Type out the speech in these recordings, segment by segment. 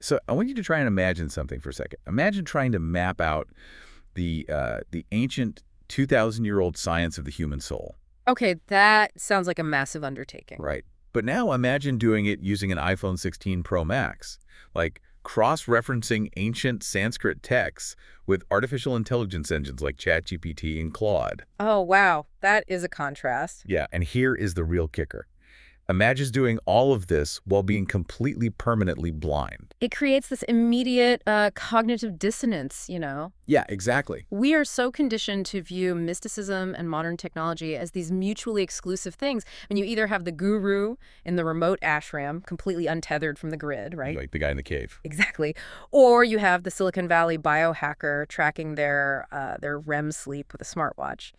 So I want you to try and imagine something for a second. Imagine trying to map out the ancient 2,000-year-old science of the human soul. Okay, that sounds like a massive undertaking. Right. But now imagine doing it using an iPhone 16 Pro Max, like cross-referencing ancient Sanskrit texts with artificial intelligence engines like ChatGPT and Claude. Oh, wow. That is a contrast. Yeah, and here is the real kicker. Imagine doing all of this while being completely permanently blind. It creates this immediate cognitive dissonance, Yeah, exactly. We are so conditioned to view mysticism and modern technology as these mutually exclusive things. And you either have the guru in the remote ashram, completely untethered from the grid, right? Like the guy in the cave. Exactly. Or you have the Silicon Valley biohacker tracking their REM sleep with a smartwatch.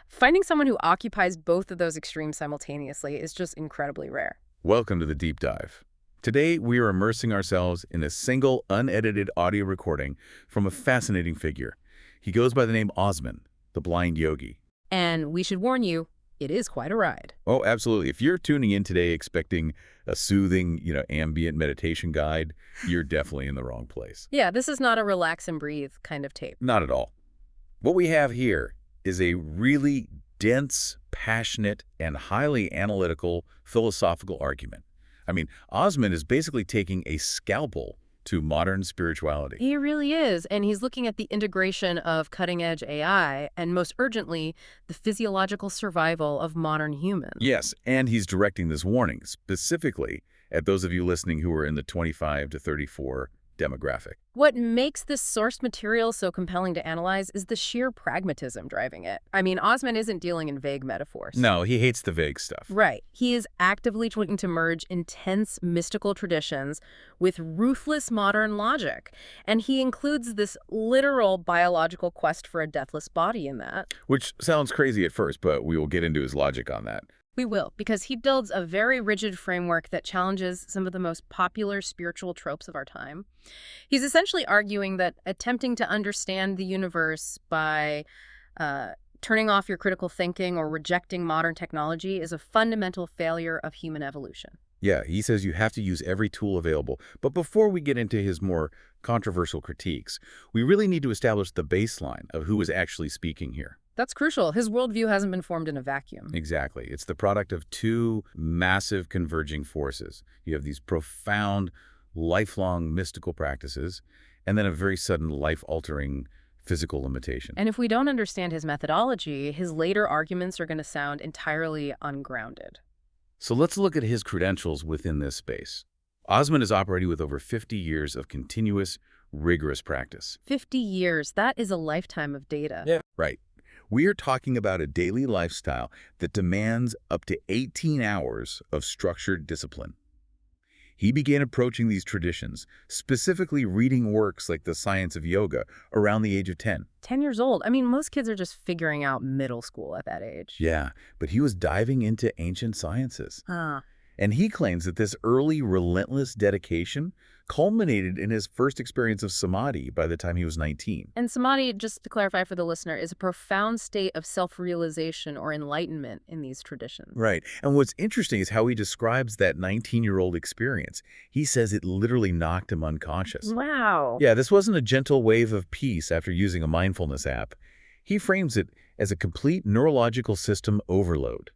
Finding someone who occupies both of those extremes simultaneously is just incredibly rare. Welcome to the deep dive. Today, we are immersing ourselves in a single, unedited audio recording from a fascinating figure. He goes by the name Osman, the Blind Yogi. And we should warn you, it is quite a ride. Oh, absolutely. If you're tuning in today expecting a soothing, ambient meditation guide, you're definitely in the wrong place. Yeah, this is not a relax and breathe kind of tape. Not at all. What we have here is a really dense, passionate, and highly analytical philosophical argument. I mean, Osman is basically taking a scalpel to modern spirituality. He really is, and he's looking at the integration of cutting-edge AI and, most urgently, the physiological survival of modern humans. Yes, and he's directing this warning specifically at those of you listening who are in the 25 to 34 demographic. What makes this source material so compelling to analyze is the sheer pragmatism driving it. I mean, Osman isn't dealing in vague metaphors. No, he hates the vague stuff. Right. He is actively trying to merge intense mystical traditions with ruthless modern logic. And he includes this literal biological quest for a deathless body in that. Which sounds crazy at first, but we will get into his logic on that. We will, because he builds a very rigid framework that challenges some of the most popular spiritual tropes of our time. He's essentially arguing that attempting to understand the universe by turning off your critical thinking or rejecting modern technology is a fundamental failure of human evolution. Yeah, he says you have to use every tool available. But before we get into his more controversial critiques, we really need to establish the baseline of who is actually speaking here. That's crucial. His worldview hasn't been formed in a vacuum. Exactly. It's the product of two massive converging forces. You have these profound, lifelong mystical practices, and then a very sudden life-altering physical limitation. And if we don't understand his methodology, his later arguments are going to sound entirely ungrounded. So let's look at his credentials within this space. Osman is operating with over 50 years of continuous, rigorous practice. 50 years, that is a lifetime of data. Yeah. Right. We are talking about a daily lifestyle that demands up to 18 hours of structured discipline. He began approaching these traditions, specifically reading works like The Science of Yoga, around the age of 10. 10 years old. I mean, most kids are just figuring out middle school at that age. Yeah, but he was diving into ancient sciences. Huh. And he claims that this early, relentless dedication culminated in his first experience of Samadhi by the time he was 19. And Samadhi, just to clarify for the listener, is a profound state of self-realization or enlightenment in these traditions. Right. And what's interesting is how he describes that 19-year-old experience. He says it literally knocked him unconscious. Wow. Yeah, this wasn't a gentle wave of peace after using a mindfulness app. He frames it as a complete neurological system overload.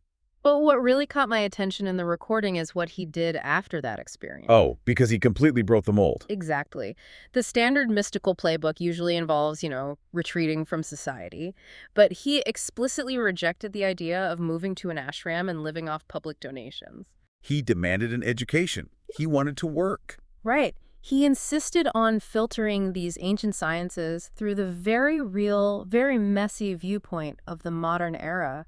But what really caught my attention in the recording is what he did after that experience. Oh, because he completely broke the mold. Exactly. The standard mystical playbook usually involves, retreating from society. But he explicitly rejected the idea of moving to an ashram and living off public donations. He demanded an education. He wanted to work. Right. He insisted on filtering these ancient sciences through the very real, very messy viewpoint of the modern era,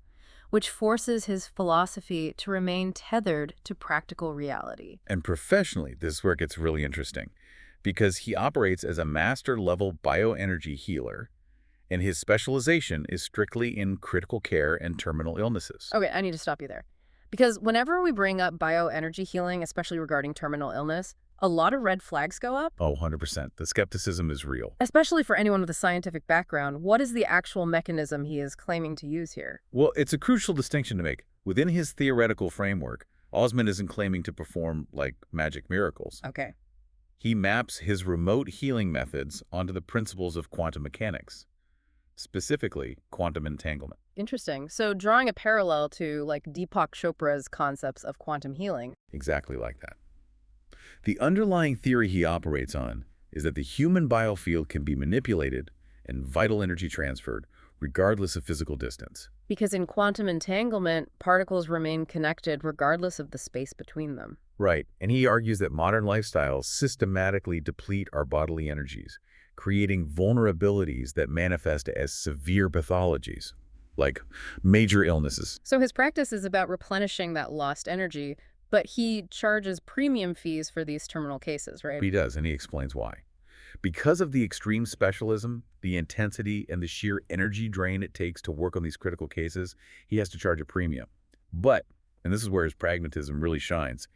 which forces his philosophy to remain tethered to practical reality. And professionally, this is where it gets really interesting, because he operates as a master-level bioenergy healer, and his specialization is strictly in critical care and terminal illnesses. Okay, I need to stop you there. Because whenever we bring up bioenergy healing, especially regarding terminal illness, a lot of red flags go up. Oh, 100%. The skepticism is real. Especially for anyone with a scientific background, what is the actual mechanism he is claiming to use here? Well, it's a crucial distinction to make. Within his theoretical framework, Osman isn't claiming to perform, magic miracles. Okay. He maps his remote healing methods onto the principles of quantum mechanics, specifically quantum entanglement. Interesting. So drawing a parallel to like Deepak Chopra's concepts of quantum healing. Exactly like that. The underlying theory he operates on is that the human biofield can be manipulated and vital energy transferred regardless of physical distance. Because in quantum entanglement, particles remain connected regardless of the space between them. Right, and he argues that modern lifestyles systematically deplete our bodily energies, creating vulnerabilities that manifest as severe pathologies, like major illnesses. So his practice is about replenishing that lost energy, but he charges premium fees for these terminal cases, right? He does, and he explains why. Because of the extreme specialism, the intensity, and the sheer energy drain it takes to work on these critical cases, he has to charge a premium. But, and this is where his pragmatism really shines,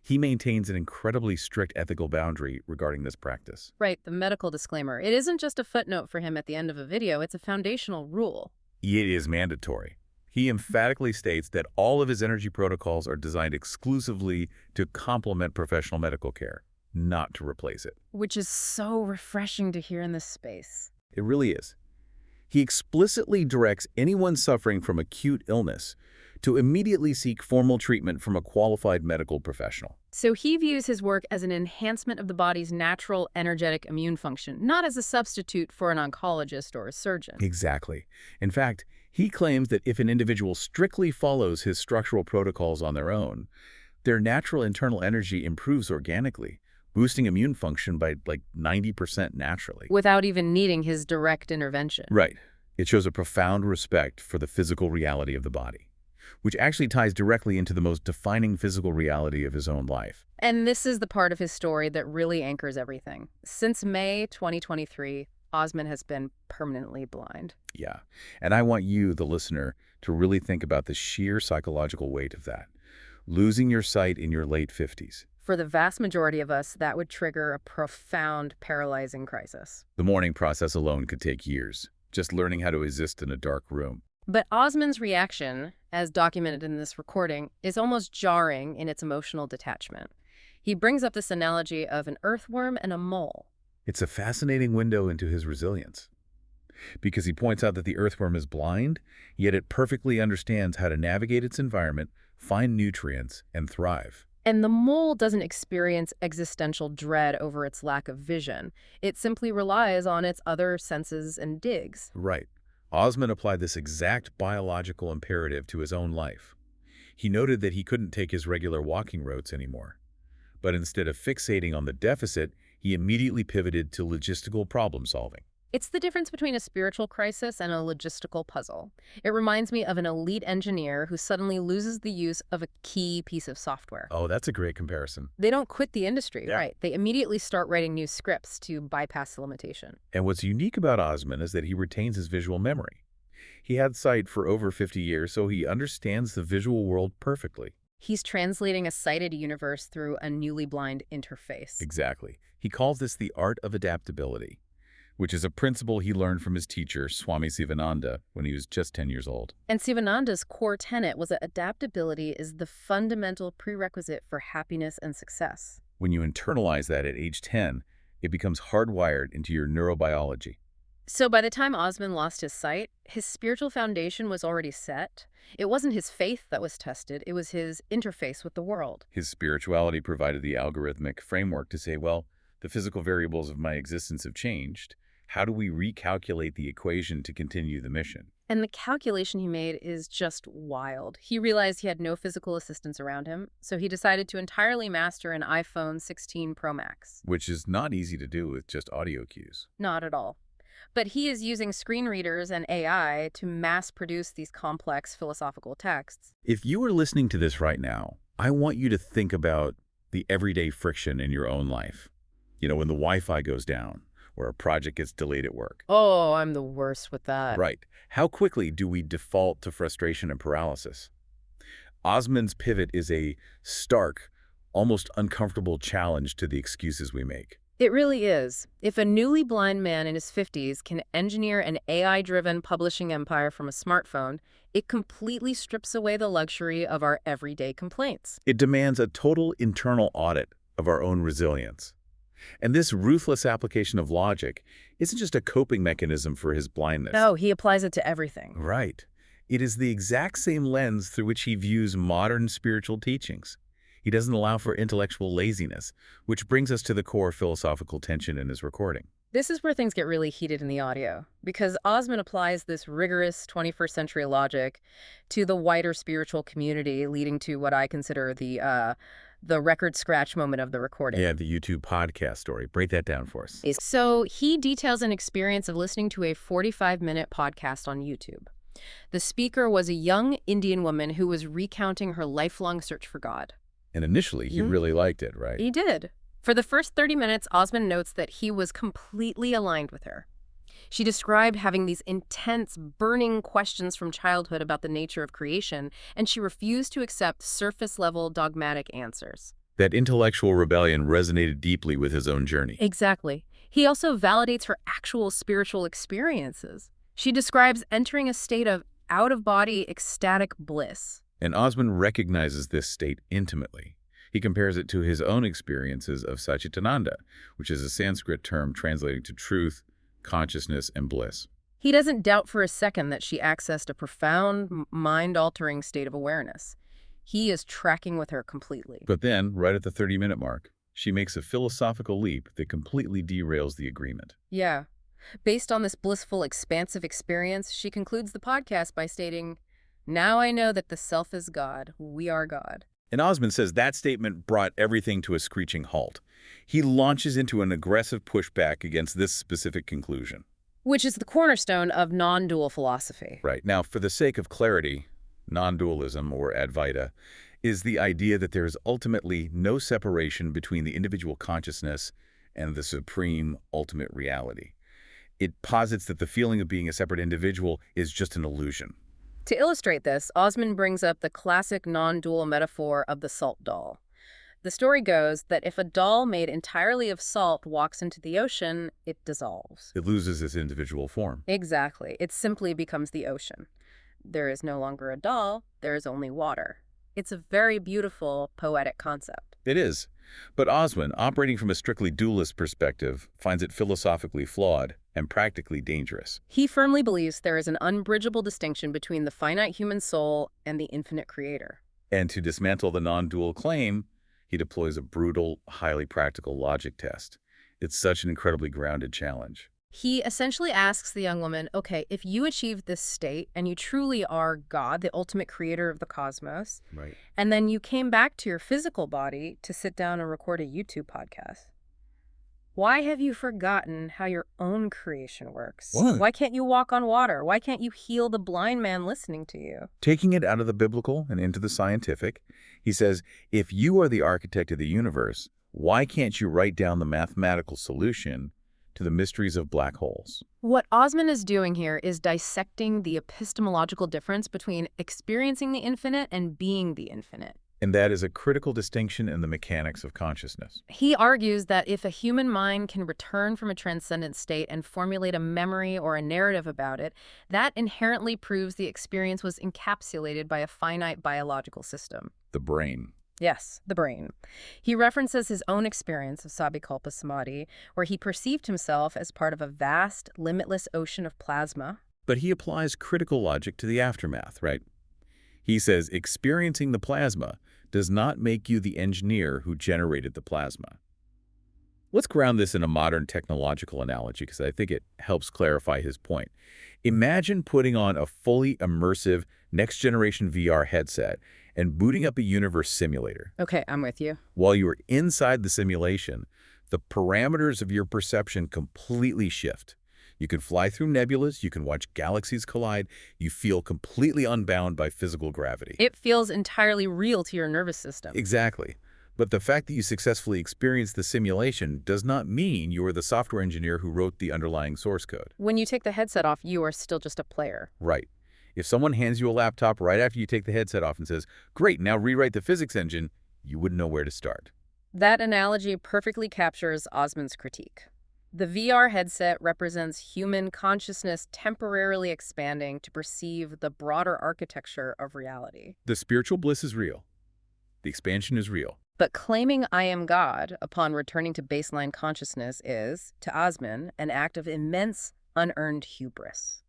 he maintains an incredibly strict ethical boundary regarding this practice. Right, the medical disclaimer. It isn't just a footnote for him at the end of a video, it's a foundational rule. It is mandatory. He emphatically states that all of his energy protocols are designed exclusively to complement professional medical care, not to replace it. Which is so refreshing to hear in this space. It really is. He explicitly directs anyone suffering from acute illness to immediately seek formal treatment from a qualified medical professional. So he views his work as an enhancement of the body's natural energetic immune function, not as a substitute for an oncologist or a surgeon. Exactly. In fact, he claims that if an individual strictly follows his structural protocols on their own, their natural internal energy improves organically, boosting immune function by like 90% naturally. Without even needing his direct intervention. Right. It shows a profound respect for the physical reality of the body, which actually ties directly into the most defining physical reality of his own life. And this is the part of his story that really anchors everything. Since May 2023, Osman has been permanently blind. Yeah. And I want you, the listener, to really think about the sheer psychological weight of that. Losing your sight in your late 50s. For the vast majority of us, that would trigger a profound, paralyzing crisis. The mourning process alone could take years, just learning how to exist in a dark room. But Osman's reaction, as documented in this recording, is almost jarring in its emotional detachment. He brings up this analogy of an earthworm and a mole. It's a fascinating window into his resilience, because he points out that the earthworm is blind, yet it perfectly understands how to navigate its environment, find nutrients, and thrive. And the mole doesn't experience existential dread over its lack of vision. It simply relies on its other senses and digs. Right. Osman applied this exact biological imperative to his own life. He noted that he couldn't take his regular walking routes anymore. But instead of fixating on the deficit, he immediately pivoted to logistical problem solving. It's the difference between a spiritual crisis and a logistical puzzle. It reminds me of an elite engineer who suddenly loses the use of a key piece of software. Oh, that's a great comparison. They don't quit the industry, Yeah. right? They immediately start writing new scripts to bypass the limitation. And what's unique about Osman is that he retains his visual memory. He had sight for over 50 years, so he understands the visual world perfectly. He's translating a sighted universe through a newly blind interface. Exactly. He calls this the art of adaptability, which is a principle he learned from his teacher, Swami Sivananda, when he was just 10 years old. And Sivananda's core tenet was that adaptability is the fundamental prerequisite for happiness and success. When you internalize that at age 10, it becomes hardwired into your neurobiology. So by the time Osman lost his sight, his spiritual foundation was already set. It wasn't his faith that was tested, it was his interface with the world. His spirituality provided the algorithmic framework to say, well, the physical variables of my existence have changed. How do we recalculate the equation to continue the mission? And the calculation he made is just wild. He realized he had no physical assistance around him, so he decided to entirely master an iPhone 16 Pro Max. Which is not easy to do with just audio cues. Not at all. But he is using screen readers and AI to mass-produce these complex philosophical texts. If you are listening to this right now, I want you to think about the everyday friction in your own life. You know, when the Wi-Fi goes down, or a project gets delayed at work. Oh, I'm the worst with that. Right. How quickly do we default to frustration and paralysis? Osman's pivot is a stark, almost uncomfortable challenge to the excuses we make. It really is. If a newly blind man in his 50s can engineer an AI-driven publishing empire from a smartphone, it completely strips away the luxury of our everyday complaints. It demands a total internal audit of our own resilience. And this ruthless application of logic isn't just a coping mechanism for his blindness. No, he applies it to everything. Right. It is the exact same lens through which he views modern spiritual teachings. He doesn't allow for intellectual laziness, which brings us to the core philosophical tension in his recording. This is where things get really heated in the audio, because Osman applies this rigorous 21st century logic to the wider spiritual community, leading to what I consider the record scratch moment of the recording. Yeah, the YouTube podcast story. Break that down for us. So he details an experience of listening to a 45-minute podcast on YouTube. The speaker was a young Indian woman who was recounting her lifelong search for God. And initially, he really liked it, right? He did. For the first 30 minutes, Osman notes that he was completely aligned with her. She described having these intense, burning questions from childhood about the nature of creation, and she refused to accept surface-level dogmatic answers. That intellectual rebellion resonated deeply with his own journey. Exactly. He also validates her actual spiritual experiences. She describes entering a state of out-of-body ecstatic bliss. And Osman recognizes this state intimately. He compares it to his own experiences of Satchitananda, which is a Sanskrit term translating to truth, consciousness, and bliss. He doesn't doubt for a second that she accessed a profound, mind-altering state of awareness. He is tracking with her completely. But then, right at the 30-minute mark, she makes a philosophical leap that completely derails the agreement. Yeah. Based on this blissful, expansive experience, she concludes the podcast by stating, "Now I know that the self is God. We are God." And Osman says that statement brought everything to a screeching halt. He launches into an aggressive pushback against this specific conclusion. Which is the cornerstone of non-dual philosophy. Right. Now, for the sake of clarity, non-dualism, or Advaita, is the idea that there is ultimately no separation between the individual consciousness and the supreme ultimate reality. It posits that the feeling of being a separate individual is just an illusion. To illustrate this, Osman brings up the classic non-dual metaphor of the salt doll. The story goes that if a doll made entirely of salt walks into the ocean, it dissolves. It loses its individual form. Exactly. It simply becomes the ocean. There is no longer a doll, there is only water. It's a very beautiful, poetic concept. It is. But Osman, operating from a strictly dualist perspective, finds it philosophically flawed and practically dangerous. He firmly believes there is an unbridgeable distinction between the finite human soul and the infinite creator. And to dismantle the non-dual claim, he deploys a brutal, highly practical logic test. It's such an incredibly grounded challenge. He essentially asks the young woman, okay, if you achieve this state and you truly are God, the ultimate creator of the cosmos, Right. and then you came back to your physical body to sit down and record a YouTube podcast, why have you forgotten how your own creation works? What? Why can't you walk on water? Why can't you heal the blind man listening to you? Taking it out of the biblical and into the scientific, he says, if you are the architect of the universe, why can't you write down the mathematical solution to the mysteries of black holes? What Osman is doing here is dissecting the epistemological difference between experiencing the infinite and being the infinite. And that is a critical distinction in the mechanics of consciousness. He argues that if a human mind can return from a transcendent state and formulate a memory or a narrative about it, that inherently proves the experience was encapsulated by a finite biological system. The brain. Yes, the brain. He references his own experience of Sabikalpa Samadhi, where he perceived himself as part of a vast, limitless ocean of plasma. But he applies critical logic to the aftermath, right? He says experiencing the plasma does not make you the engineer who generated the plasma. Let's ground this in a modern technological analogy because I think it helps clarify his point. Imagine putting on a fully immersive next-generation VR headset and booting up a universe simulator. Okay, I'm with you. While you are inside the simulation, the parameters of your perception completely shift. You can fly through nebulas, you can watch galaxies collide, you feel completely unbound by physical gravity. It feels entirely real to your nervous system. Exactly. But the fact that you successfully experienced the simulation does not mean you are the software engineer who wrote the underlying source code. When you take the headset off, you are still just a player. Right. If someone hands you a laptop right after you take the headset off and says, "Great, now rewrite the physics engine," you wouldn't know where to start. That analogy perfectly captures Osman's critique. The VR headset represents human consciousness temporarily expanding to perceive the broader architecture of reality. The spiritual bliss is real. The expansion is real. But claiming I am God upon returning to baseline consciousness is, to Osman, an act of immense unearned hubris.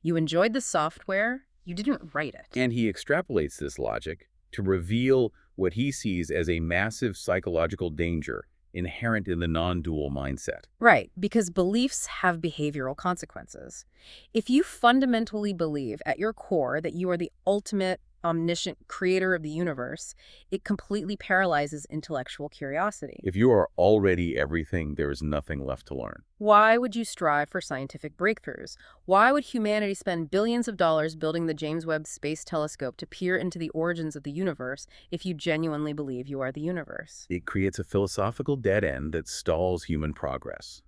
You enjoyed the software, you didn't write it. And he extrapolates this logic to reveal what he sees as a massive psychological danger inherent in the non-dual mindset. Right, because beliefs have behavioral consequences. If you fundamentally believe at your core that you are the ultimate omniscient creator of the universe, it completely paralyzes intellectual curiosity. If you are already everything, there is nothing left to learn. Why would you strive for scientific breakthroughs? Why would humanity spend billions of dollars building the James Webb Space Telescope to peer into the origins of the universe if you genuinely believe you are the universe? It creates a philosophical dead end that stalls human progress.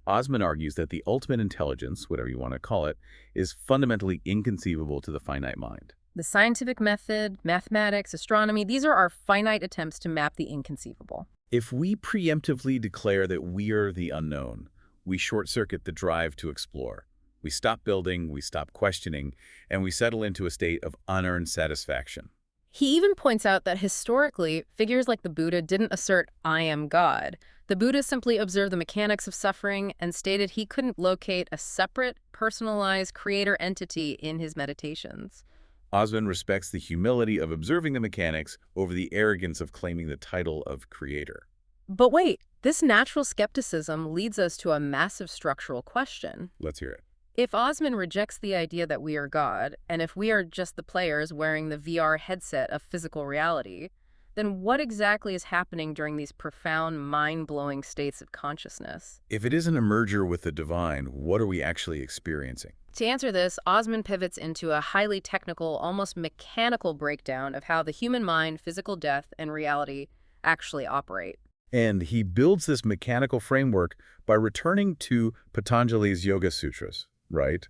Osman argues that the ultimate intelligence, whatever you want to call it, is fundamentally inconceivable to the finite mind. The scientific method, mathematics, astronomy, these are our finite attempts to map the inconceivable. If we preemptively declare that we are the unknown, we short-circuit the drive to explore. We stop building, we stop questioning, and we settle into a state of unearned satisfaction. He even points out that historically, figures like the Buddha didn't assert, I am God. The Buddha simply observed the mechanics of suffering and stated he couldn't locate a separate, personalized creator entity in his meditations. Osman respects the humility of observing the mechanics over the arrogance of claiming the title of creator. But wait, this natural skepticism leads us to a massive structural question. Let's hear it. If Osman rejects the idea that we are God, and if we are just the players wearing the VR headset of physical reality, then what exactly is happening during these profound, mind-blowing states of consciousness? If it isn't a merger with the divine, what are we actually experiencing? To answer this, Osman pivots into a highly technical, almost mechanical breakdown of how the human mind, physical death, and reality actually operate. And he builds this mechanical framework by returning to Patanjali's Yoga Sutras, right?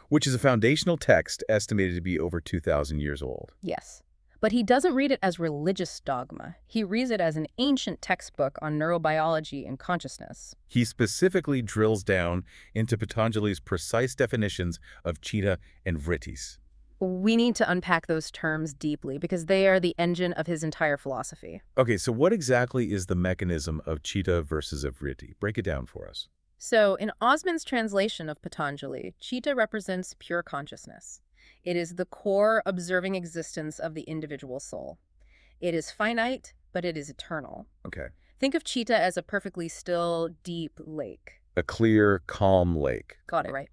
Which is a foundational text estimated to be over 2,000 years old. Yes. But he doesn't read it as religious dogma. He reads it as an ancient textbook on neurobiology and consciousness. He specifically drills down into Patanjali's precise definitions of chitta and vrittis. We need to unpack those terms deeply because they are the engine of his entire philosophy. Okay, so what exactly is the mechanism of chitta versus a vritti? Break it down for us. So, in Osman's translation of Patanjali, chitta represents pure consciousness. It is the core observing existence of the individual soul. It is finite, but it is eternal. Okay. Think of chitta as a perfectly still, deep lake. A clear, calm lake. Got it right.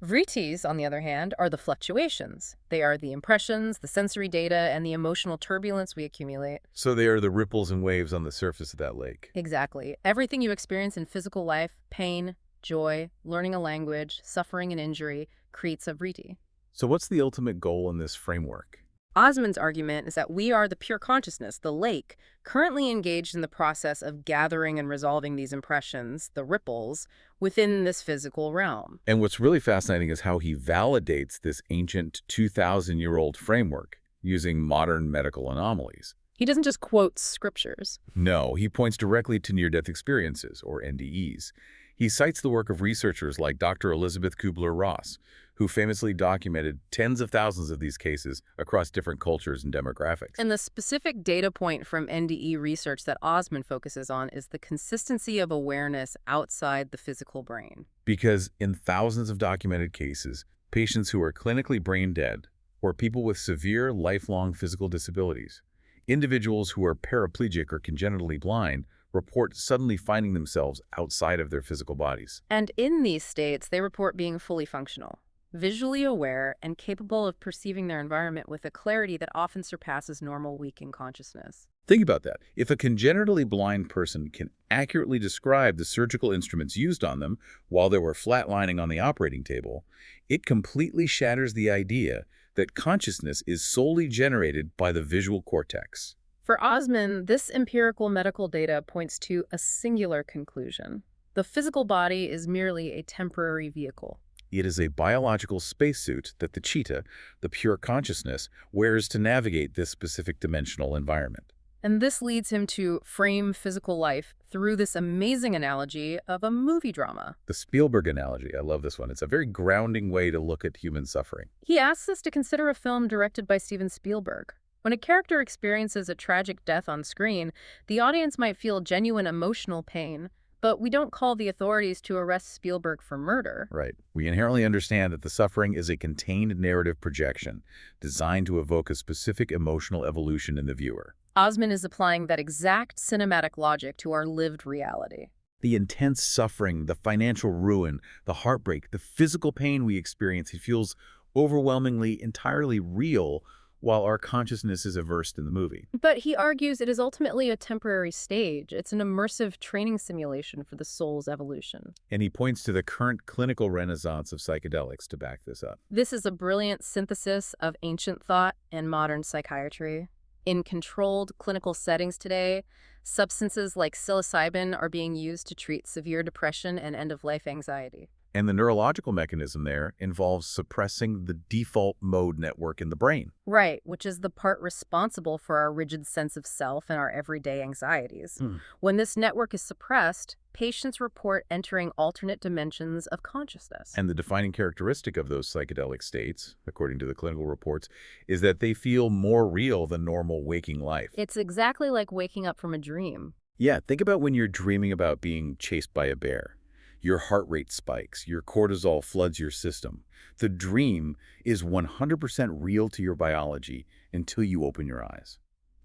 Vrittis, on the other hand, are the fluctuations. They are the impressions, the sensory data, and the emotional turbulence we accumulate. So they are the ripples and waves on the surface of that lake. Exactly. Everything you experience in physical life, pain, joy, learning a language, suffering and injury, creates a vritti. So what's the ultimate goal in this framework? Osman's argument is that we are the pure consciousness, the lake, currently engaged in the process of gathering and resolving these impressions, the ripples, within this physical realm. And what's really fascinating is how he validates this ancient 2,000-year-old framework using modern medical anomalies. He doesn't just quote scriptures. No, he points directly to near-death experiences, or NDEs. He cites the work of researchers like Dr. Elizabeth Kubler-Ross, who famously documented tens of thousands of these cases across different cultures and demographics. And the specific data point from NDE research that Osman focuses on is the consistency of awareness outside the physical brain. Because in thousands of documented cases, patients who are clinically brain dead, or people with severe lifelong physical disabilities, individuals who are paraplegic or congenitally blind, report suddenly finding themselves outside of their physical bodies. And in these states, they report being fully functional, visually aware, and capable of perceiving their environment with a clarity that often surpasses normal waking consciousness. Think about that. If a congenitally blind person can accurately describe the surgical instruments used on them while they were flatlining on the operating table, it completely shatters the idea that consciousness is solely generated by the visual cortex. For Osman, this empirical medical data points to a singular conclusion. The physical body is merely a temporary vehicle. It is a biological spacesuit that the chitta, the pure consciousness, wears to navigate this specific dimensional environment. And this leads him to frame physical life through this amazing analogy of a movie drama. The Spielberg analogy, I love this one. It's a very grounding way to look at human suffering. He asks us to consider a film directed by Steven Spielberg, When a character experiences a tragic death on screen, the audience might feel genuine emotional pain, but we don't call the authorities to arrest Spielberg for murder. Right. We inherently understand that the suffering is a contained narrative projection designed to evoke a specific emotional evolution in the viewer. Osman is applying that exact cinematic logic to our lived reality. The intense suffering, the financial ruin, the heartbreak, the physical pain we experience, it feels overwhelmingly entirely real while our consciousness is immersed in the movie. But he argues it is ultimately a temporary stage. It's an immersive training simulation for the soul's evolution. And he points to the current clinical renaissance of psychedelics to back this up. This is a brilliant synthesis of ancient thought and modern psychiatry. In controlled clinical settings today, substances like psilocybin are being used to treat severe depression and end-of-life anxiety. And the neurological mechanism there involves suppressing the default mode network in the brain. Right, which is the part responsible for our rigid sense of self and our everyday anxieties. When this network is suppressed, patients report entering alternate dimensions of consciousness. And the defining characteristic of those psychedelic states, according to the clinical reports, is that they feel more real than normal waking life. It's exactly like waking up from a dream. Yeah, think about when you're dreaming about being chased by a bear. Your heart rate spikes, your cortisol floods your system. The dream is 100% real to your biology until you open your eyes.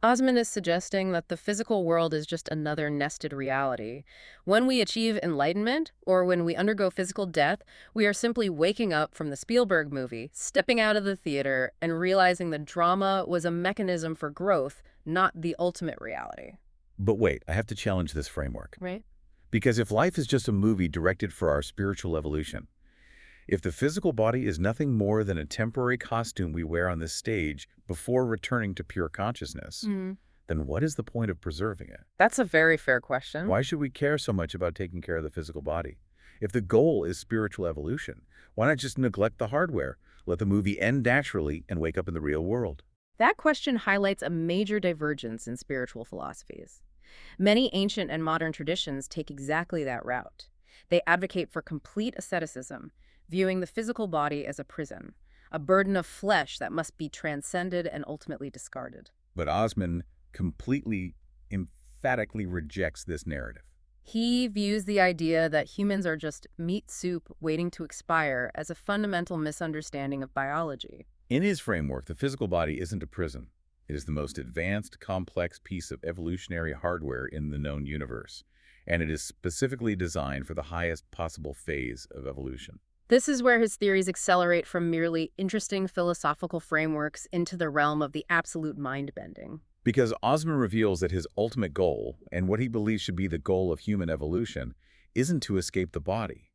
Osman is suggesting that the physical world is just another nested reality. When we achieve enlightenment, or when we undergo physical death, we are simply waking up from the Spielberg movie, stepping out of the theater, and realizing the drama was a mechanism for growth, not the ultimate reality. But wait, I have to challenge this framework. Right? Because if life is just a movie directed for our spiritual evolution, if the physical body is nothing more than a temporary costume we wear on this stage before returning to pure consciousness, then what is the point of preserving it? That's a very fair question. Why should we care so much about taking care of the physical body? If the goal is spiritual evolution, why not just neglect the hardware, let the movie end naturally, and wake up in the real world? That question highlights a major divergence in spiritual philosophies. Many ancient and modern traditions take exactly that route. They advocate for complete asceticism, viewing the physical body as a prison, a burden of flesh that must be transcended and ultimately discarded. But Osman completely, emphatically rejects this narrative. He views the idea that humans are just meat soup waiting to expire as a fundamental misunderstanding of biology. In his framework, the physical body isn't a prison. It is the most advanced, complex piece of evolutionary hardware in the known universe, and it is specifically designed for the highest possible phase of evolution. This is where his theories accelerate from merely interesting philosophical frameworks into the realm of the absolute mind-bending. Because Osman reveals that his ultimate goal, and what he believes should be the goal of human evolution, isn't to escape the body.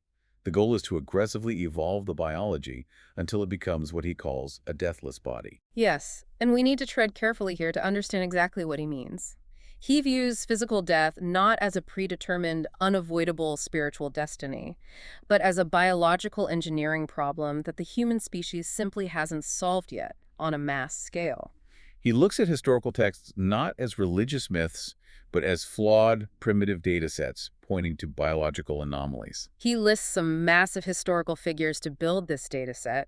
The goal is to aggressively evolve the biology until it becomes what he calls a deathless body. Yes, and we need to tread carefully here to understand exactly what he means. He views physical death not as a predetermined, unavoidable spiritual destiny, but as a biological engineering problem that the human species simply hasn't solved yet on a mass scale. He looks at historical texts not as religious myths, but as flawed, primitive data sets pointing to biological anomalies. He lists some massive historical figures to build this data set.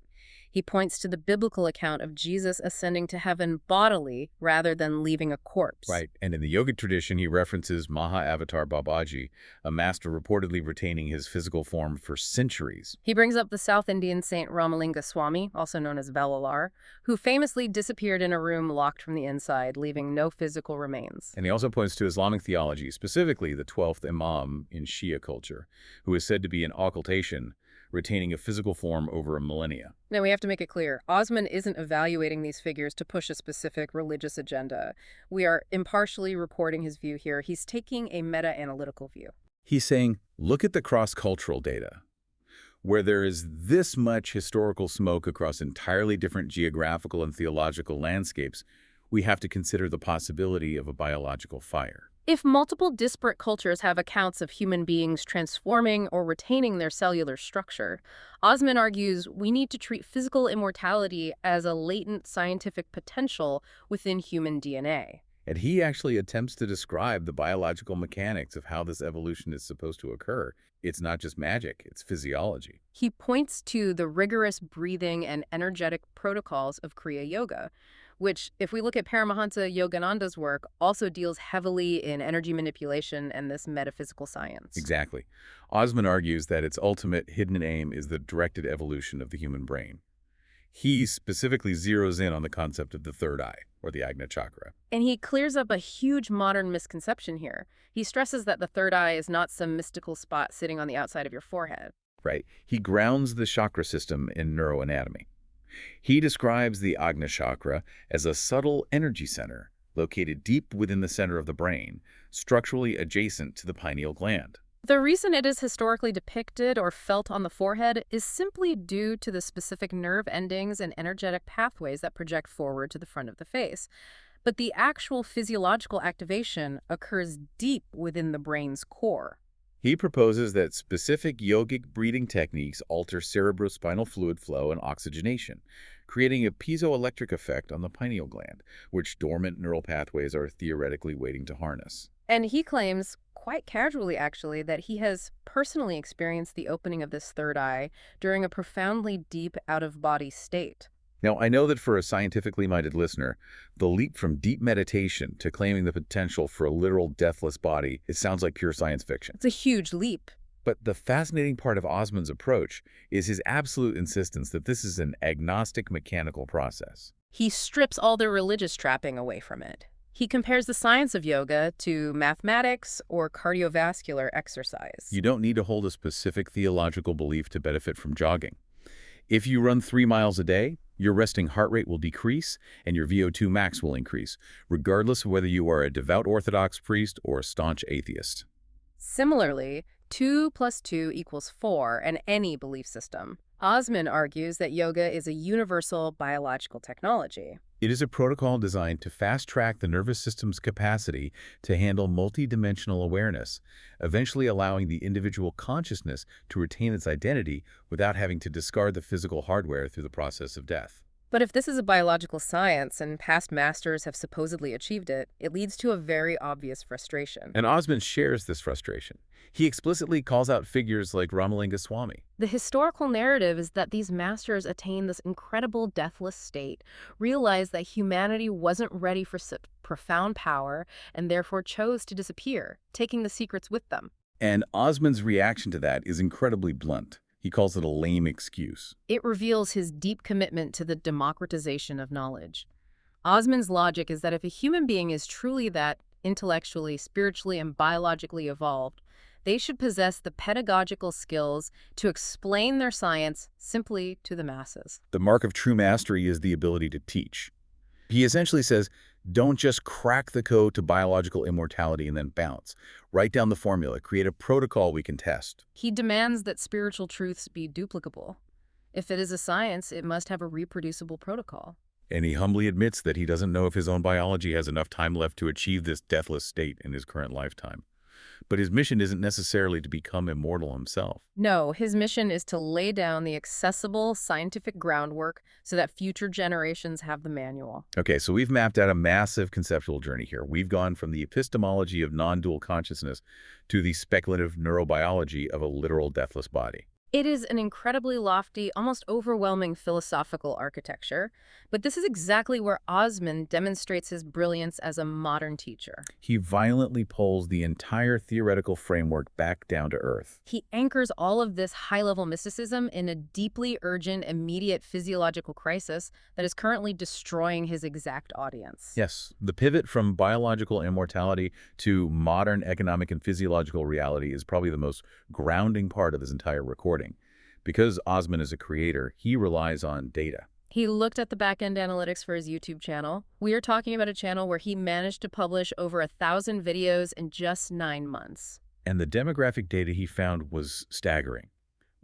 He points to the biblical account of Jesus ascending to heaven bodily rather than leaving a corpse. Right, and in the yogic tradition, he references Maha-Avatar Babaji, a master reportedly retaining his physical form for centuries. He brings up the South Indian saint Ramalinga Swami, also known as Velalar, who famously disappeared in a room locked from the inside, leaving no physical remains. And he also points to Islamic theology, specifically the 12th Imam in Shia culture, who is said to be in occultation, retaining a physical form over a millennia. Now, we have to make it clear, Osman isn't evaluating these figures to push a specific religious agenda. We are impartially reporting his view here. He's taking a meta-analytical view. He's saying, look at the cross-cultural data. Where there is this much historical smoke across entirely different geographical and theological landscapes, we have to consider the possibility of a biological fire. If multiple disparate cultures have accounts of human beings transforming or retaining their cellular structure, Osman argues we need to treat physical immortality as a latent scientific potential within human DNA. And he actually attempts to describe the biological mechanics of how this evolution is supposed to occur. It's not just magic, it's physiology. He points to the rigorous breathing and energetic protocols of Kriya Yoga, which, if we look at Paramahansa Yogananda's work, also deals heavily in energy manipulation and this metaphysical science. Exactly. Osman argues that its ultimate hidden aim is the directed evolution of the human brain. He specifically zeroes in on the concept of the third eye, or the Ajna chakra. And he clears up a huge modern misconception here. He stresses that the third eye is not some mystical spot sitting on the outside of your forehead. Right? He grounds the chakra system in neuroanatomy. He describes the Ajna chakra as a subtle energy center located deep within the center of the brain, structurally adjacent to the pineal gland. The reason it is historically depicted or felt on the forehead is simply due to the specific nerve endings and energetic pathways that project forward to the front of the face. But the actual physiological activation occurs deep within the brain's core. He proposes that specific yogic breathing techniques alter cerebrospinal fluid flow and oxygenation, creating a piezoelectric effect on the pineal gland, which dormant neural pathways are theoretically waiting to harness. And he claims, quite casually actually, that he has personally experienced the opening of this third eye during a profoundly deep out-of-body state. Now, I know that for a scientifically minded listener, the leap from deep meditation to claiming the potential for a literal deathless body, it sounds like pure science fiction. It's a huge leap. But the fascinating part of Osman's approach is his absolute insistence that this is an agnostic mechanical process. He strips all the religious trapping away from it. He compares the science of yoga to mathematics or cardiovascular exercise. You don't need to hold a specific theological belief to benefit from jogging. If you run 3 miles a day, your resting heart rate will decrease and your VO2 max will increase, regardless of whether you are a devout Orthodox priest or a staunch atheist. Similarly, 2 + 2 = 4 in any belief system. Osman argues that yoga is a universal biological technology. It is a protocol designed to fast-track the nervous system's capacity to handle multidimensional awareness, eventually allowing the individual consciousness to retain its identity without having to discard the physical hardware through the process of death. But if this is a biological science and past masters have supposedly achieved it, it leads to a very obvious frustration. And Osman shares this frustration. He explicitly calls out figures like Ramalinga Swami. The historical narrative is that these masters attained this incredible deathless state, realized that humanity wasn't ready for such profound power, and therefore chose to disappear, taking the secrets with them. And Osman's reaction to that is incredibly blunt. He calls it a lame excuse. It reveals his deep commitment to the democratization of knowledge. Osman's logic is that if a human being is truly that intellectually, spiritually, and biologically evolved, they should possess the pedagogical skills to explain their science simply to the masses. The mark of true mastery is the ability to teach. He essentially says, don't just crack the code to biological immortality and then bounce. Write down the formula, create a protocol we can test. He demands that spiritual truths be duplicable. If it is a science, it must have a reproducible protocol. And he humbly admits that he doesn't know if his own biology has enough time left to achieve this deathless state in his current lifetime. But his mission isn't necessarily to become immortal himself. No, his mission is to lay down the accessible scientific groundwork so that future generations have the manual. Okay, so we've mapped out a massive conceptual journey here. We've gone from the epistemology of non-dual consciousness to the speculative neurobiology of a literal deathless body. It is an incredibly lofty, almost overwhelming philosophical architecture, but this is exactly where Osman demonstrates his brilliance as a modern teacher. He violently pulls the entire theoretical framework back down to earth. He anchors all of this high-level mysticism in a deeply urgent, immediate physiological crisis that is currently destroying his exact audience. Yes, the pivot from biological immortality to modern economic and physiological reality is probably the most grounding part of his entire recording. Because Osman is a creator, he relies on data. He looked at the back-end analytics for his YouTube channel. We are talking about a channel where he managed to publish over 1,000 videos in just 9 months. And the demographic data he found was staggering.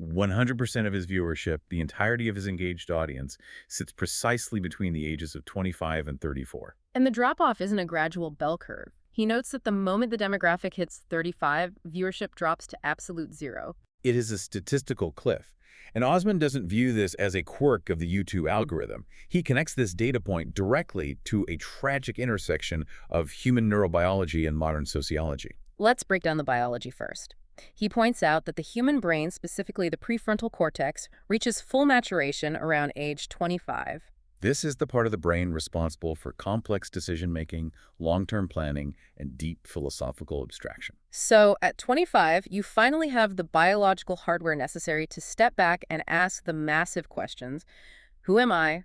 100% of his viewership, the entirety of his engaged audience, sits precisely between the ages of 25 and 34. And the drop-off isn't a gradual bell curve. He notes that the moment the demographic hits 35, viewership drops to absolute zero. It is a statistical cliff. And Osman doesn't view this as a quirk of the YouTube algorithm. He connects this data point directly to a tragic intersection of human neurobiology and modern sociology. Let's break down the biology first. He points out that the human brain, specifically the prefrontal cortex, reaches full maturation around age 25. This is the part of the brain responsible for complex decision-making, long-term planning, and deep philosophical abstraction. So at 25, you finally have the biological hardware necessary to step back and ask the massive questions. Who am I?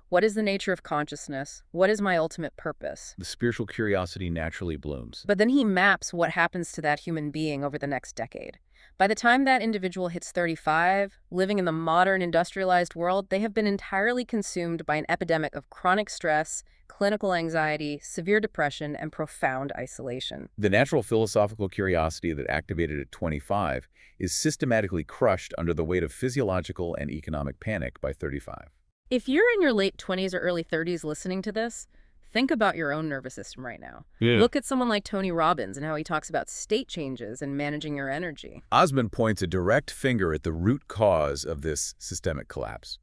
What is the nature of consciousness? What is my ultimate purpose? The spiritual curiosity naturally blooms. But then he maps what happens to that human being over the next decade. By the time that individual hits 35, living in the modern industrialized world, they have been entirely consumed by an epidemic of chronic stress, clinical anxiety, severe depression, and profound isolation. The natural philosophical curiosity that activated at 25 is systematically crushed under the weight of physiological and economic panic by 35. If you're in your late 20s or early 30s listening to this, think about your own nervous system right now. Yeah. Look at someone like Tony Robbins and how he talks about state changes and managing your energy. Osman points a direct finger at the root cause of this systemic collapse.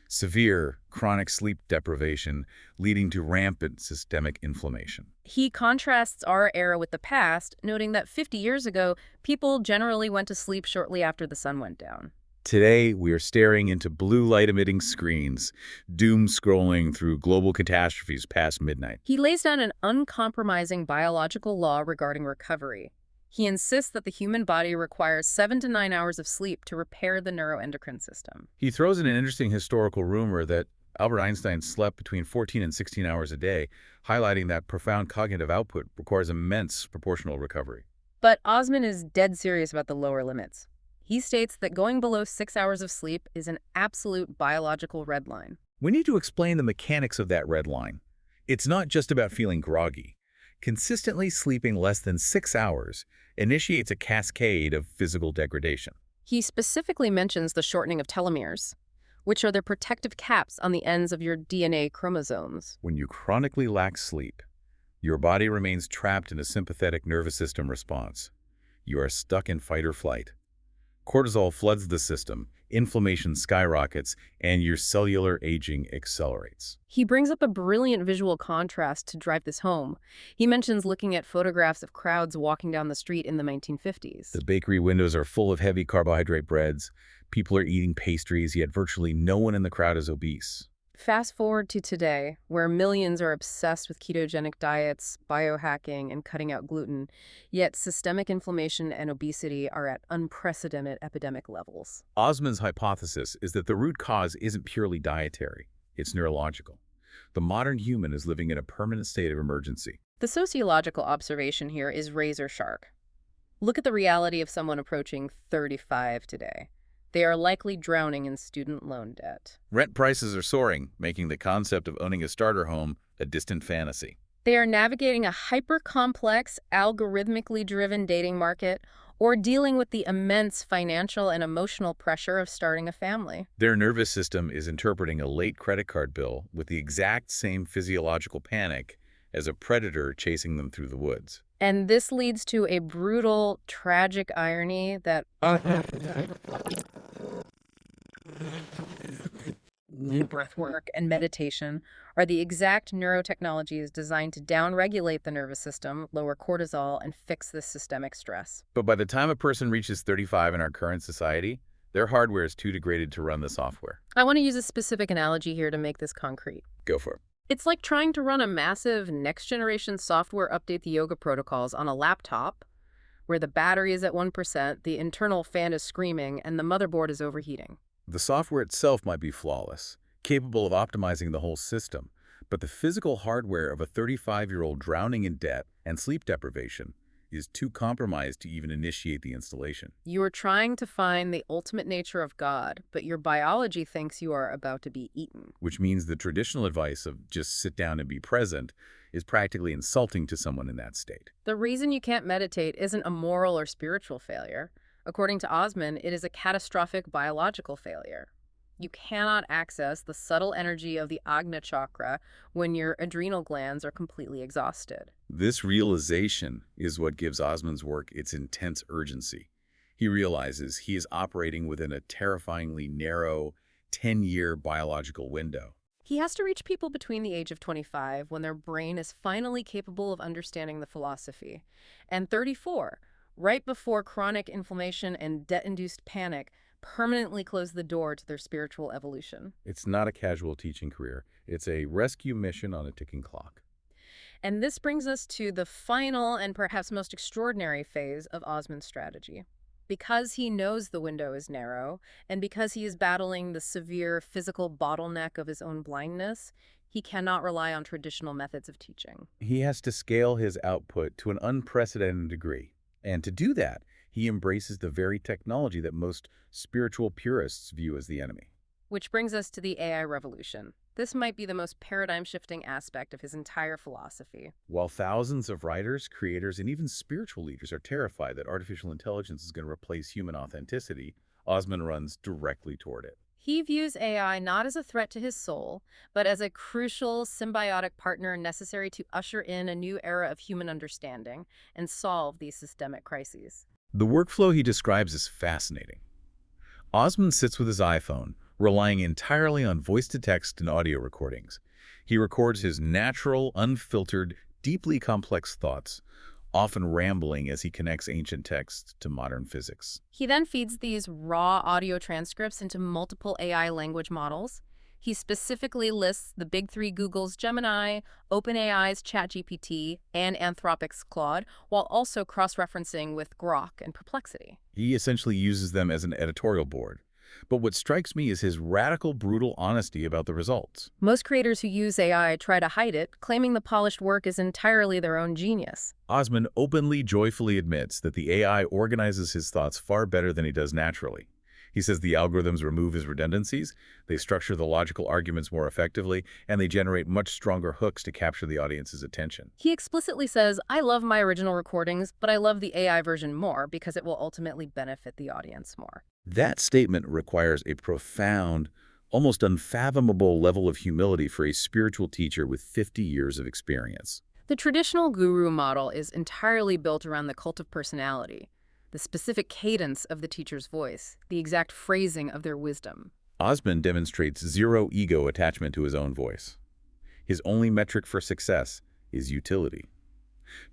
Severe, chronic sleep deprivation leading to rampant systemic inflammation. He contrasts our era with the past, noting that 50 years ago, people generally went to sleep shortly after the sun went down. Today, we are staring into blue light-emitting screens, doom-scrolling through global catastrophes past midnight. He lays down an uncompromising biological law regarding recovery. He insists that the human body requires 7 to 9 hours of sleep to repair the neuroendocrine system. He throws in an interesting historical rumor that Albert Einstein slept between 14 and 16 hours a day, highlighting that profound cognitive output requires immense proportional recovery. But Osman is dead serious about the lower limits. He states that going below 6 hours of sleep is an absolute biological red line. We need to explain the mechanics of that red line. It's not just about feeling groggy. Consistently sleeping less than 6 hours initiates a cascade of physical degradation. He specifically mentions the shortening of telomeres, which are the protective caps on the ends of your DNA chromosomes. When you chronically lack sleep, your body remains trapped in a sympathetic nervous system response. You are stuck in fight or flight. Cortisol floods the system, inflammation skyrockets, and your cellular aging accelerates. He brings up a brilliant visual contrast to drive this home. He mentions looking at photographs of crowds walking down the street in the 1950s. The bakery windows are full of heavy carbohydrate breads. People are eating pastries, yet virtually no one in the crowd is obese. Fast forward to today, where millions are obsessed with ketogenic diets, biohacking, and cutting out gluten, yet systemic inflammation and obesity are at unprecedented epidemic levels. Osman's hypothesis is that the root cause isn't purely dietary, it's neurological. The modern human is living in a permanent state of emergency. The sociological observation here is razor sharp. Look at the reality of someone approaching 35 today. They are likely drowning in student loan debt. Rent prices are soaring, making the concept of owning a starter home a distant fantasy. They are navigating a hyper-complex, algorithmically driven dating market or dealing with the immense financial and emotional pressure of starting a family. Their nervous system is interpreting a late credit card bill with the exact same physiological panic as a predator chasing them through the woods. And this leads to a brutal, tragic irony that breathwork and meditation are the exact neurotechnologies designed to downregulate the nervous system, lower cortisol, and fix this systemic stress. But by the time a person reaches 35 in our current society, their hardware is too degraded to run the software. I want to use a specific analogy here to make this concrete. Go for it. It's like trying to run a massive next-generation software update the yoga protocols on a laptop where the battery is at 1%, the internal fan is screaming, and the motherboard is overheating. The software itself might be flawless, capable of optimizing the whole system, but the physical hardware of a 35-year-old drowning in debt and sleep deprivation is too compromised to even initiate the installation. You are trying to find the ultimate nature of God, but your biology thinks you are about to be eaten. Which means the traditional advice of just sit down and be present is practically insulting to someone in that state. The reason you can't meditate isn't a moral or spiritual failure. According to Osman, it is a catastrophic biological failure. You cannot access the subtle energy of the Agna chakra when your adrenal glands are completely exhausted. This realization is what gives Osman's work its intense urgency. He realizes he is operating within a terrifyingly narrow 10-year biological window. He has to reach people between the age of 25 when their brain is finally capable of understanding the philosophy, and 34, right before chronic inflammation and debt-induced panic permanently close the door to their spiritual evolution. It's not a casual teaching career. It's a rescue mission on a ticking clock. And this brings us to the final and perhaps most extraordinary phase of Osman's strategy. Because he knows the window is narrow, and because he is battling the severe physical bottleneck of his own blindness, he cannot rely on traditional methods of teaching. He has to scale his output to an unprecedented degree. And to do that, he embraces the very technology that most spiritual purists view as the enemy. Which brings us to the AI revolution. This might be the most paradigm-shifting aspect of his entire philosophy. While thousands of writers, creators, and even spiritual leaders are terrified that artificial intelligence is going to replace human authenticity, Osman runs directly toward it. He views AI not as a threat to his soul, but as a crucial symbiotic partner necessary to usher in a new era of human understanding and solve these systemic crises. The workflow he describes is fascinating. Osman sits with his iPhone, relying entirely on voice-to-text and audio recordings. He records his natural, unfiltered, deeply complex thoughts, often rambling as he connects ancient texts to modern physics. He then feeds these raw audio transcripts into multiple AI language models. He specifically lists the big three Google's Gemini, OpenAI's ChatGPT, and Anthropic's Claude, while also cross-referencing with Grok and Perplexity. He essentially uses them as an editorial board. But what strikes me is his radical, brutal honesty about the results. Most creators who use AI try to hide it, claiming the polished work is entirely their own genius. Osman openly, joyfully admits that the AI organizes his thoughts far better than he does naturally. He says the algorithms remove his redundancies, they structure the logical arguments more effectively, and they generate much stronger hooks to capture the audience's attention. He explicitly says, "I love my original recordings, but I love the AI version more because it will ultimately benefit the audience more." That statement requires a profound, almost unfathomable level of humility for a spiritual teacher with 50 years of experience. The traditional guru model is entirely built around the cult of personality, the specific cadence of the teacher's voice, the exact phrasing of their wisdom. Osman demonstrates zero ego attachment to his own voice. His only metric for success is utility.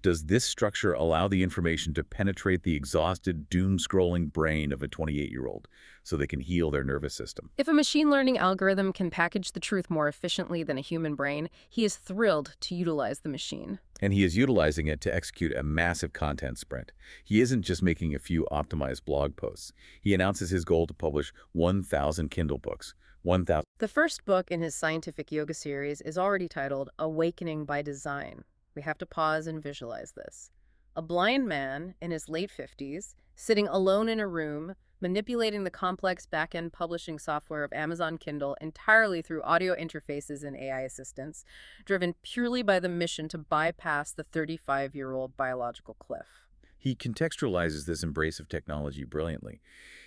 Does this structure allow the information to penetrate the exhausted, doom-scrolling brain of a 28-year-old so they can heal their nervous system? If a machine learning algorithm can package the truth more efficiently than a human brain, he is thrilled to utilize the machine. And he is utilizing it to execute a massive content sprint. He isn't just making a few optimized blog posts. He announces his goal to publish 1,000 Kindle books. 1,000. The first book in his scientific yoga series is already titled Awakening by Design. We have to pause and visualize this. A blind man in his late 50s, sitting alone in a room, manipulating the complex back-end publishing software of Amazon Kindle entirely through audio interfaces and AI assistants, driven purely by the mission to bypass the 35-year-old biological cliff. He contextualizes this embrace of technology brilliantly.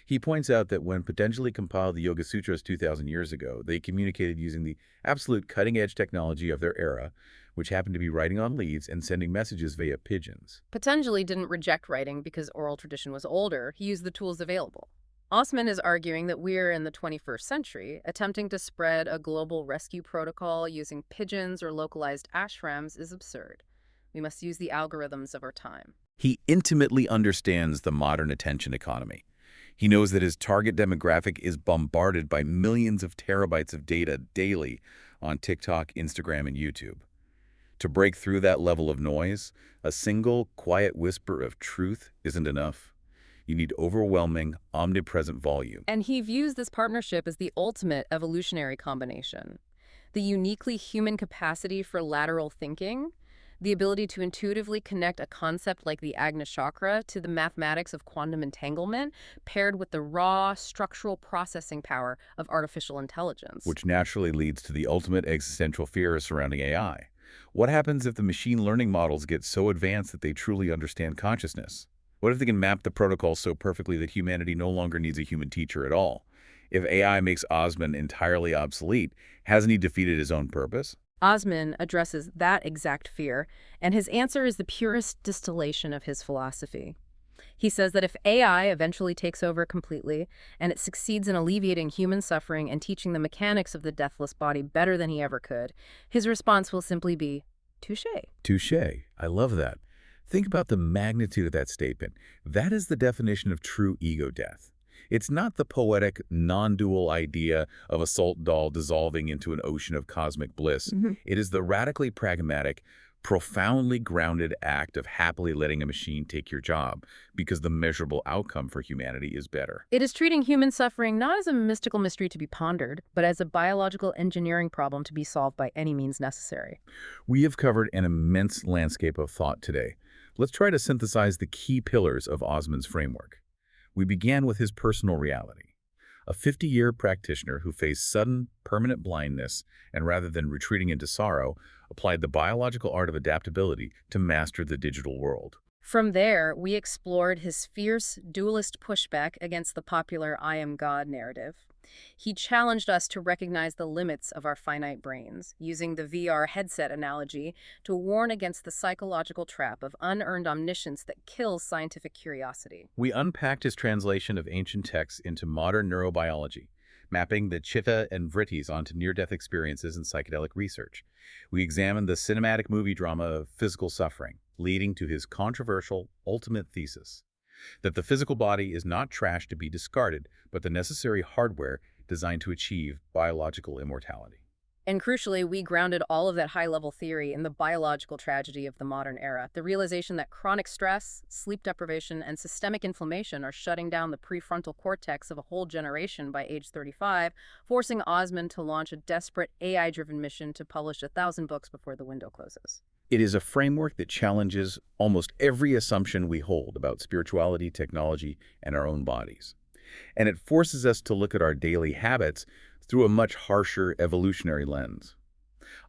He points out that when potentially compiled the Yoga Sutras 2,000 years ago, they communicated using the absolute cutting-edge technology of their era, which happened to be writing on leaves and sending messages via pigeons. Patanjali didn't reject writing because oral tradition was older. He used the tools available. Osman is arguing that we're in the 21st century. Attempting to spread a global rescue protocol using pigeons or localized ashrams is absurd. We must use the algorithms of our time. He intimately understands the modern attention economy. He knows that his target demographic is bombarded by millions of terabytes of data daily on TikTok, Instagram, and YouTube. To break through that level of noise, a single, quiet whisper of truth isn't enough. You need overwhelming, omnipresent volume. And he views this partnership as the ultimate evolutionary combination. The uniquely human capacity for lateral thinking, the ability to intuitively connect a concept like the Agnya chakra to the mathematics of quantum entanglement, paired with the raw, structural processing power of artificial intelligence. Which naturally leads to the ultimate existential fear surrounding AI. What happens if the machine learning models get so advanced that they truly understand consciousness? What if they can map the protocol so perfectly that humanity no longer needs a human teacher at all? If AI makes Osman entirely obsolete, hasn't he defeated his own purpose? Osman addresses that exact fear, and his answer is the purest distillation of his philosophy. He says that if AI eventually takes over completely, and it succeeds in alleviating human suffering and teaching the mechanics of the deathless body better than he ever could, his response will simply be, touché. Touché. I love that. Think about the magnitude of that statement. That is the definition of true ego death. It's not the poetic, non-dual idea of a salt doll dissolving into an ocean of cosmic bliss. Mhm. It is the radically pragmatic, profoundly grounded act of happily letting a machine take your job because the measurable outcome for humanity is better. It is treating human suffering not as a mystical mystery to be pondered, but as a biological engineering problem to be solved by any means necessary. We have covered an immense landscape of thought today. Let's try to synthesize the key pillars of Osman's framework. We began with his personal reality. A 50-year practitioner who faced sudden, permanent blindness and rather than retreating into sorrow, applied the biological art of adaptability to master the digital world. From there, we explored his fierce, dualist pushback against the popular I am God narrative. He challenged us to recognize the limits of our finite brains, using the VR headset analogy to warn against the psychological trap of unearned omniscience that kills scientific curiosity. We unpacked his translation of ancient texts into modern neurobiology, mapping the chitta and vrittis onto near-death experiences and psychedelic research. We examined the cinematic movie drama of physical suffering, leading to his controversial ultimate thesis that the physical body is not trash to be discarded, but the necessary hardware designed to achieve biological immortality. And crucially, we grounded all of that high-level theory in the biological tragedy of the modern era, the realization that chronic stress, sleep deprivation, and systemic inflammation are shutting down the prefrontal cortex of a whole generation by age 35, forcing Osman to launch a desperate AI-driven mission to publish 1,000 books before the window closes. It is a framework that challenges almost every assumption we hold about spirituality, technology, and our own bodies. And it forces us to look at our daily habits through a much harsher evolutionary lens.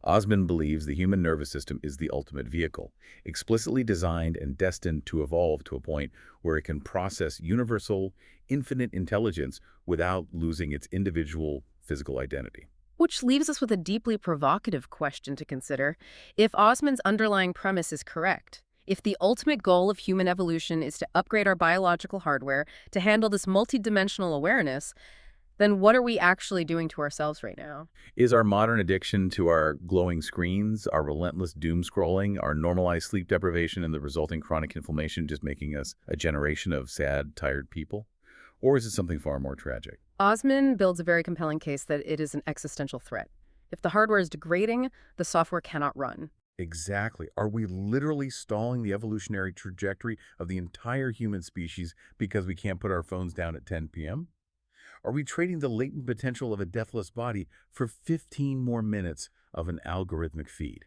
Osman believes the human nervous system is the ultimate vehicle, explicitly designed and destined to evolve to a point where it can process universal, infinite intelligence without losing its individual physical identity. Which leaves us with a deeply provocative question to consider. If Osman's underlying premise is correct, if the ultimate goal of human evolution is to upgrade our biological hardware to handle this multidimensional awareness, then what are we actually doing to ourselves right now? Is our modern addiction to our glowing screens, our relentless doom scrolling, our normalized sleep deprivation, and the resulting chronic inflammation just making us a generation of sad, tired people? Or is it something far more tragic? Osman builds a very compelling case that it is an existential threat. If the hardware is degrading, the software cannot run. Exactly. Are we literally stalling the evolutionary trajectory of the entire human species because we can't put our phones down at 10 p.m.? Are we trading the latent potential of a deathless body for 15 more minutes of an algorithmic feed?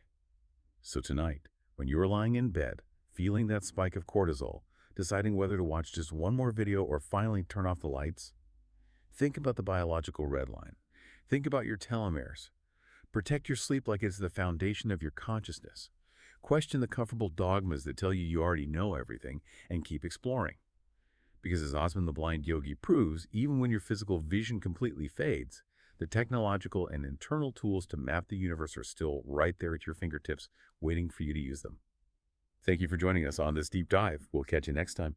So tonight, when you're lying in bed, feeling that spike of cortisol, deciding whether to watch just one more video or finally turn off the lights, think about the biological red line. Think about your telomeres. Protect your sleep like it's the foundation of your consciousness. Question the comfortable dogmas that tell you you already know everything, and keep exploring. Because as Osman the Blind Yogi proves, even when your physical vision completely fades, the technological and internal tools to map the universe are still right there at your fingertips, waiting for you to use them. Thank you for joining us on this deep dive. We'll catch you next time.